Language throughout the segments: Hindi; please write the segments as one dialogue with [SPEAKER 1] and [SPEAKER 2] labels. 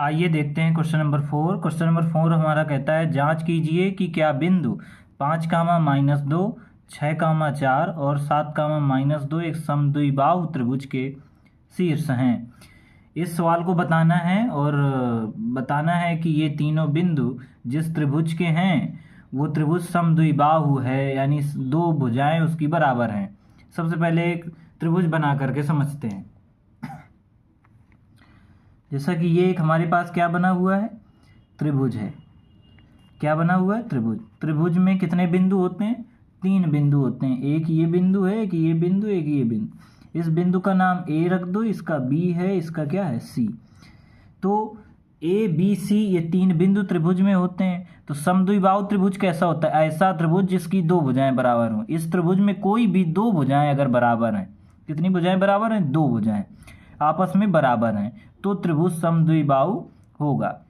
[SPEAKER 1] आइए देखते हैं क्वेश्चन नंबर 4। क्वेश्चन नंबर 4 हमारा कहता है जांच कीजिए कि क्या बिंदु 5, -2, 6, 4 और 7, -2 एक समद्विबाहु त्रिभुज के शीर्ष हैं। इस सवाल को बताना है और बताना है कि ये तीनों बिंदु जिस त्रिभुज के हैं वो त्रिभुज समद्विबाहु है, यानी दो भुजाएं उसकी बराबर हैं। सबसे पहले एक त्रिभुज बना करके समझते हैं। जैसा कि ये एक हमारे पास क्या बना हुआ है, त्रिभुज है। क्या बना हुआ है, त्रिभुज। त्रिभुज में कितने बिंदु होते हैं, 3 बिंदु होते हैं। एक ये बिंदु है, एक ये बिंदु, एक ये बिंदु। इस बिंदु का नाम ए रख दो, इसका बी है, इसका क्या है, सी। तो ए बी सी ये 3 बिंदु त्रिभुज में होते हैं। तो समद्विबाहु त्रिभुज कैसा होता है, ऐसा त्रिभुज जिसकी 2 भुजाएं बराबर हों। इस त्रिभुज में कोई भी 2 भुजाएं अगर बराबर हैं, कितनी भुजाएं बराबर हैं, 2 भुजाएं आपस में बराबर हैं, तो त्रिभुज समद्विबाहु होगा,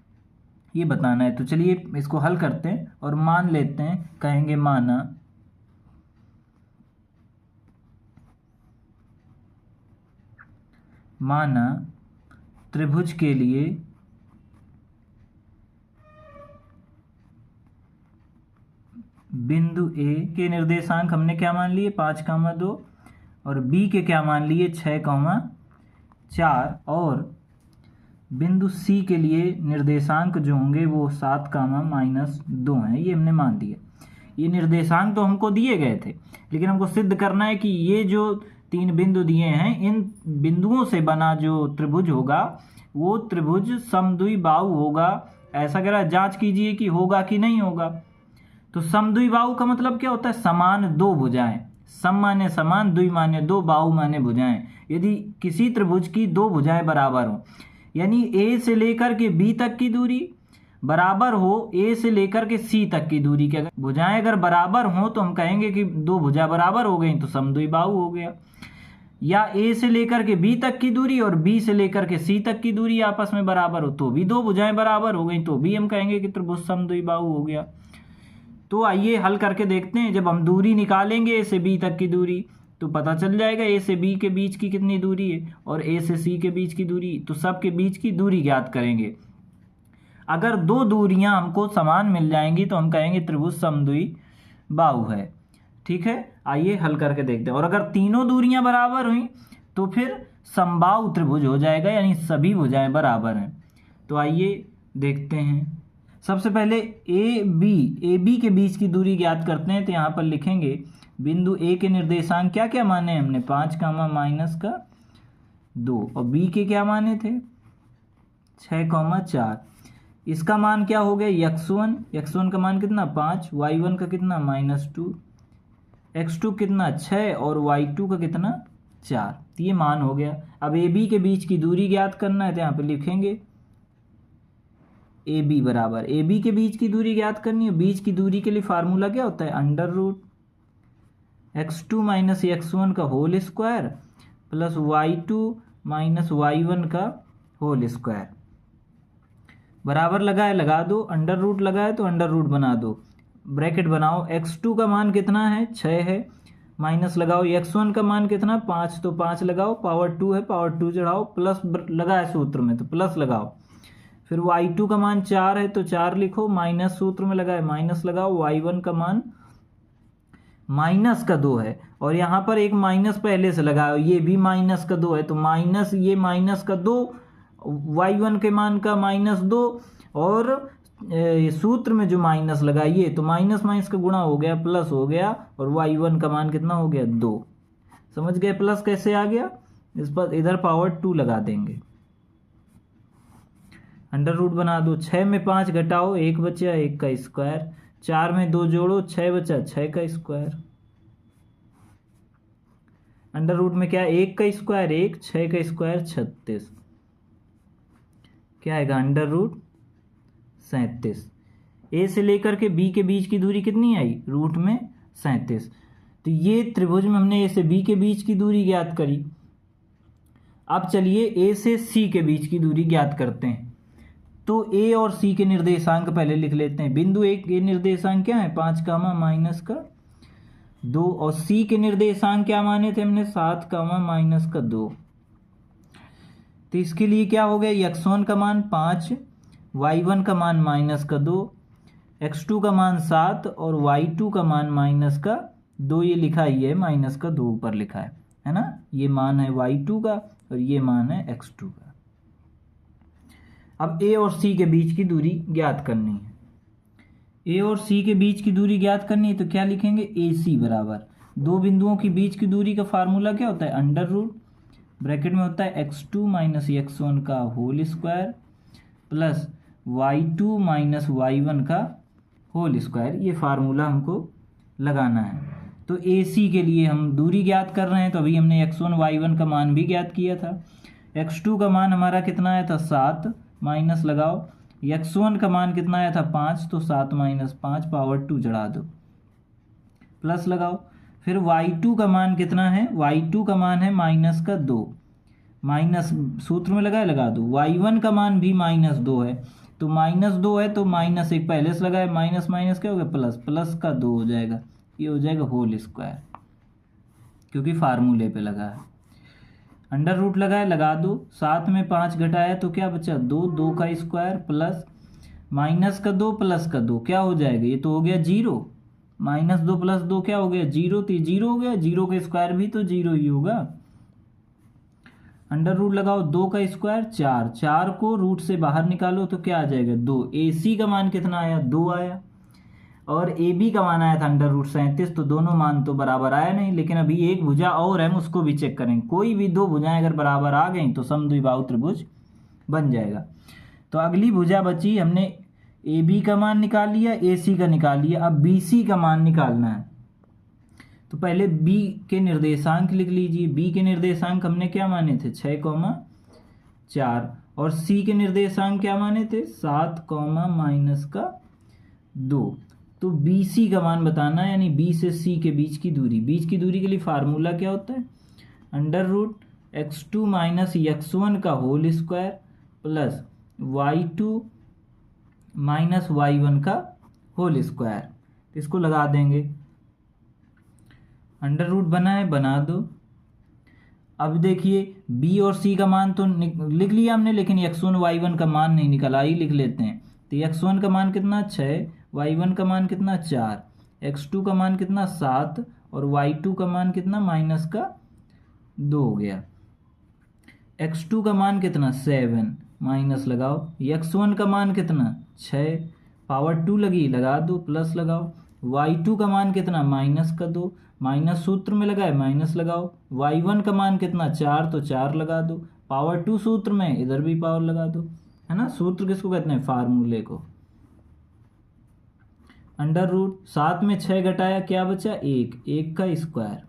[SPEAKER 1] ये बताना है। तो चलिए इसको हल करते हैं और मान लेते हैं। कहेंगे माना त्रिभुज के लिए बिंदु ए के निर्देशांक हमने क्या मान लिए, 5, 2 और बी के क्या मान लिए, 6, 4 और बिंदु सी के लिए निर्देशांक जो होंगे वो 7, -2 हैं। ये हमने मान दिया। ये निर्देशांक तो हमको दिए गए थे, लेकिन हमको सिद्ध करना है कि ये जो 3 बिंदु दिए हैं, इन बिंदुओं से बना जो त्रिभुज होगा वो त्रिभुज समद्विबाहु होगा। ऐसा कह रहा है, जांच कीजिए कि होगा कि नहीं होगा। तो समद्विबाहु का मतलब क्या होता है, समान 2 भुजाएं। सम माने समान, द्वि माने 2, बाहु माने भुजाएं। यदि किसी त्रिभुज की 2 भुजाएं बराबर हों, यानी ए से लेकर के बी तक की दूरी बराबर हो ए से लेकर के सी तक की दूरी के, अगर भुजाएं अगर बराबर हों तो हम कहेंगे कि 2 भुजा बराबर हो गई, तो समद्विबाहु हो गया। या ए से लेकर के बी तक की दूरी और बी से लेकर के सी तक की दूरी आपस में बराबर हो तो भी 2 भुजाएं बराबर हो गई, तो भी हम कहेंगे कि त्रिभुज समद्विबाहु हो गया। तो आइए हल करके देखते हैं। जब हम दूरी निकालेंगे ए से बी तक की दूरी, तो पता चल जाएगा ए से बी के बीच की कितनी दूरी है और ए से सी के बीच की दूरी। तो सब के बीच की दूरी ज्ञात करेंगे। अगर 2 दूरियां हमको समान मिल जाएंगी तो हम कहेंगे त्रिभुज समद्विबाहु है। ठीक है, आइए हल करके देखते हैं। और अगर तीनों दूरियां बराबर हुई तो फिर समबाहु त्रिभुज हो जाएगा, यानी सभी भुजाएं बराबर हैं। तो आइए देखते हैं। सबसे पहले ए बी के बीच की दूरी ज्ञात करते हैं। तो यहाँ पर लिखेंगे बिंदु ए के निर्देशांक क्या क्या माने हमने, 5, और बी के क्या माने थे, 6, 4। इसका मान क्या हो गया, x1 का मान कितना 5, y1 का कितना -2, x2 कितना 6 और y2 का कितना 4। तो ये मान हो गया। अब ए बी के बीच की दूरी ज्ञात करना है, तो यहाँ पे लिखेंगे ए बी बराबर, ए बी के बीच की दूरी ज्ञात करनी है। बीच की दूरी के लिए फार्मूला क्या होता है, √x2 - x1 का whole square plus y2 - y1 का होल स्क्वायर। बराबर लगाए लगा दो, अंडर रूट लगाए तो अंडर रूट बना दो, ब्रैकेट बनाओ। x2 का मान कितना है, 6 है, माइनस लगाओ। x1 का मान कितना 5, तो 5 लगाओ, पावर 2 है, पावर 2 चढ़ाओ, प्लस लगाए सूत्र में तो प्लस लगाओ। फिर y2 का मान 4 है तो 4 लिखो, माइनस सूत्र में लगाए माइनस लगाओ। y1 का मान -2 है और यहाँ पर एक माइनस पहले से लगाओ, ये भी -2 है, तो माइनस ये -2, y1 के मान का -2 और सूत्र में जो माइनस लगाइए तो माइनस माइनस का गुणा हो गया, प्लस हो गया, और y1 का मान कितना हो गया 2। समझ गए प्लस कैसे आ गया, इस पर इधर पावर 2 लगा देंगे, अंडर रूट बना दो। 6 में 5 घटाओ, 1 बचा, 1 का स्क्वायर। 4 में 2 जोड़ो, 6 बचा, 6 का स्क्वायर। अंडर रूट में क्या, 1 का स्क्वायर 1, 6 का स्क्वायर 36, क्या आएगा √37। ए से लेकर के बी के बीच की दूरी कितनी आई, रूट में 37। तो ये त्रिभुज में हमने ए से बी के बीच की दूरी ज्ञात करी। अब चलिए ए से सी के बीच की दूरी ज्ञात करते हैं। तो ए और सी के निर्देशांक पहले लिख लेते हैं। बिंदु ए के निर्देशांक क्या है, 5, -2 और सी के निर्देशांक क्या माने थे हमने, 7, -2। तो इसके लिए क्या हो गया, x1 का मान 5, y1 का मान -2, x2 का मान 7 और y2 का मान -2। ये लिखा ही है -2 ऊपर लिखा है ना। ये मान है y2 का और ये मान है x2 का। अब a और c के बीच की दूरी ज्ञात करनी है। a और c के बीच की दूरी ज्ञात करनी है तो क्या लिखेंगे, AC बराबर दो बिंदुओं के बीच की दूरी का फार्मूला क्या होता है, अंडर रूट ब्रैकेट में होता है x2 - x1 का whole square plus y2 - y1 का होल स्क्वायर। ये फार्मूला हमको लगाना है। तो AC के लिए हम दूरी ज्ञात कर रहे हैं, तो अभी हमने x1 y1 का मान भी ज्ञात किया था। x2 का मान हमारा कितना आया था, 7, माइनस लगाओ। x1 का मान कितना आया था, 5, तो 7 - 5 पावर 2 चढ़ा दो, प्लस लगाओ। फिर y2 का मान कितना है, y2 का मान है -2, माइनस सूत्र में लगाए लगा दो। y1 का मान भी -2 है, तो -2 है तो माइनस एक पहले से लगाए, माइनस माइनस क्या हो गया प्लस, प्लस का 2 हो जाएगा, ये हो जाएगा होल स्क्वायर, क्योंकि फार्मूले पे लगा है। अंडर रूट लगाए लगा दो, 7 में 5 घटाया तो क्या बचा, 2, 2 का स्क्वायर प्लस माइनस का 2 प्लस का 2 क्या हो जाएगा, ये तो हो गया 0, -2 + 2 क्या हो गया 0, तो 0 हो गया, 0 का स्क्वायर भी तो 0 ही होगा। अंडर रूट लगाओ, 2 का स्क्वायर 4, 4 को रूट से बाहर निकालो तो क्या आ जाएगा 2। AC का मान कितना आया, 2 आया, और AB का मान आया था अंडर रूट 37, तो दोनों मान तो बराबर आया नहीं। लेकिन अभी एक भुजा और है, हम उसको भी चेक करेंगे। कोई भी दो भुजाएं अगर बराबर आ गई तो समद्विबाहु त्रिभुज बन जाएगा। तो अगली भुजा बची, हमने AB का मान निकाल लिया, AC का निकाल लिया, अब BC का मान निकालना है। तो पहले B के निर्देशांक लिख लीजिए। B के निर्देशांक हमने क्या माने थे, 6,4, और C के निर्देशांक क्या माने थे, 7, -2। तो BC का मान बताना है, यानी B से C के बीच की दूरी। बीच की दूरी के लिए फार्मूला क्या होता है, अंडर रूट x2 - x1 का whole square plus y2 - y1 का होल स्क्वायर। इसको लगा देंगे, अंडर रूट बना है, बना दो। अब देखिए B और C का मान तो लिख लिया हमने, लेकिन x1 y1 का मान नहीं निकला, ही लिख लेते हैं। तो x1 का मान कितना 6, y1 का मान कितना 4, x2 का मान कितना 7 और y2 का मान कितना -2 हो गया। x2 का मान कितना 7, माइनस लगाओ। x1 का मान कितना 6, पावर 2 लगी, लगा दो, प्लस लगाओ। y2 का मान कितना -2, माइनस सूत्र में लगाए, माइनस लगाओ। y1 का मान कितना 4, तो 4 लगा दो, पावर 2 सूत्र में, इधर भी पावर लगा दो, है ना। सूत्र किसको कहते हैं, फार्मूले को। अंडर रूट 7 में 6 घटाया क्या बचा, 1, 1 का स्क्वायर,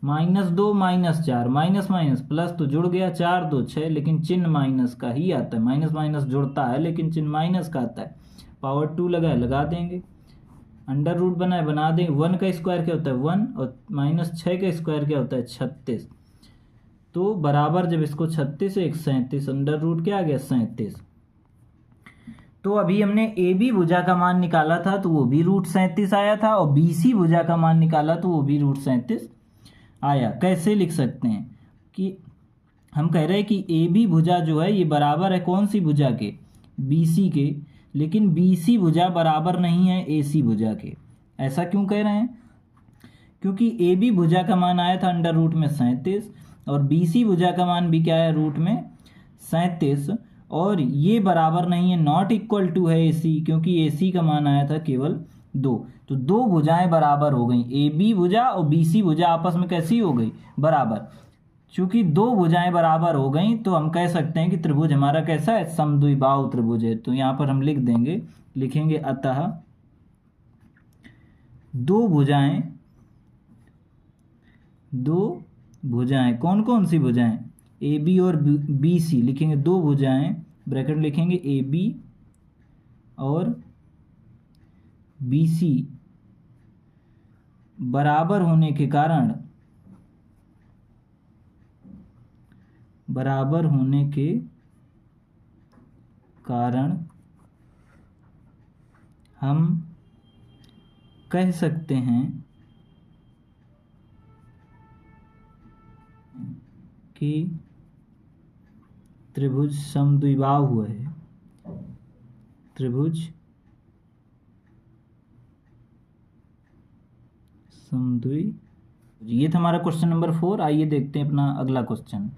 [SPEAKER 1] -2 -4, माइनस माइनस प्लस तो जुड़ गया, 4, 2, 6, लेकिन चिन्ह माइनस का ही आता है। माइनस माइनस जुड़ता है लेकिन चिन्ह माइनस का आता है। पावर 2 लगाए, लगा देंगे। अंडर रूट बनाए, बना देंगे। 1 का स्क्वायर क्या होता है 1, और -6 का स्क्वायर क्या होता है 36। तो बराबर जब इसको 36 1 37, अंडर रूट क्या आ गया 37। तो अभी हमने AB भुजा का मान निकाला था तो वो भी √37 आया था, और BC भुजा का मान निकाला तो वो भी √37 आया। कैसे लिख सकते हैं कि हम कह रहे हैं कि AB भुजा जो है ये बराबर है कौन सी भुजा के, BC के, लेकिन BC भुजा बराबर नहीं है AC भुजा के। ऐसा क्यों कह रहे हैं, क्योंकि AB भुजा का मान आया था अंडर रूट में 37 और BC भुजा का मान भी क्या है रूट में 37, और ये बराबर नहीं है, नॉट इक्वल टू है AC, क्योंकि AC का मान आया था केवल 2। तो दो भुजाएं बराबर हो गई, AB भुजा और BC भुजा आपस में कैसी हो गई, बराबर। चूंकि दो भुजाएं बराबर हो गई तो हम कह सकते हैं कि त्रिभुज हमारा कैसा है, समद्विबाहु त्रिभुज है। तो यहाँ पर हम लिख देंगे, लिखेंगे अतः दो भुजाएं कौन कौन सी भुजाएं, AB और BC लिखेंगे, दो भुजाएं ब्रैकेट लिखेंगे AB और BC बराबर होने के कारण हम कह सकते हैं कि त्रिभुज समद्विबाहु हुआ है, त्रिभुज समद्वि। ये था हमारा क्वेश्चन नंबर 4। आइए देखते हैं अपना अगला क्वेश्चन।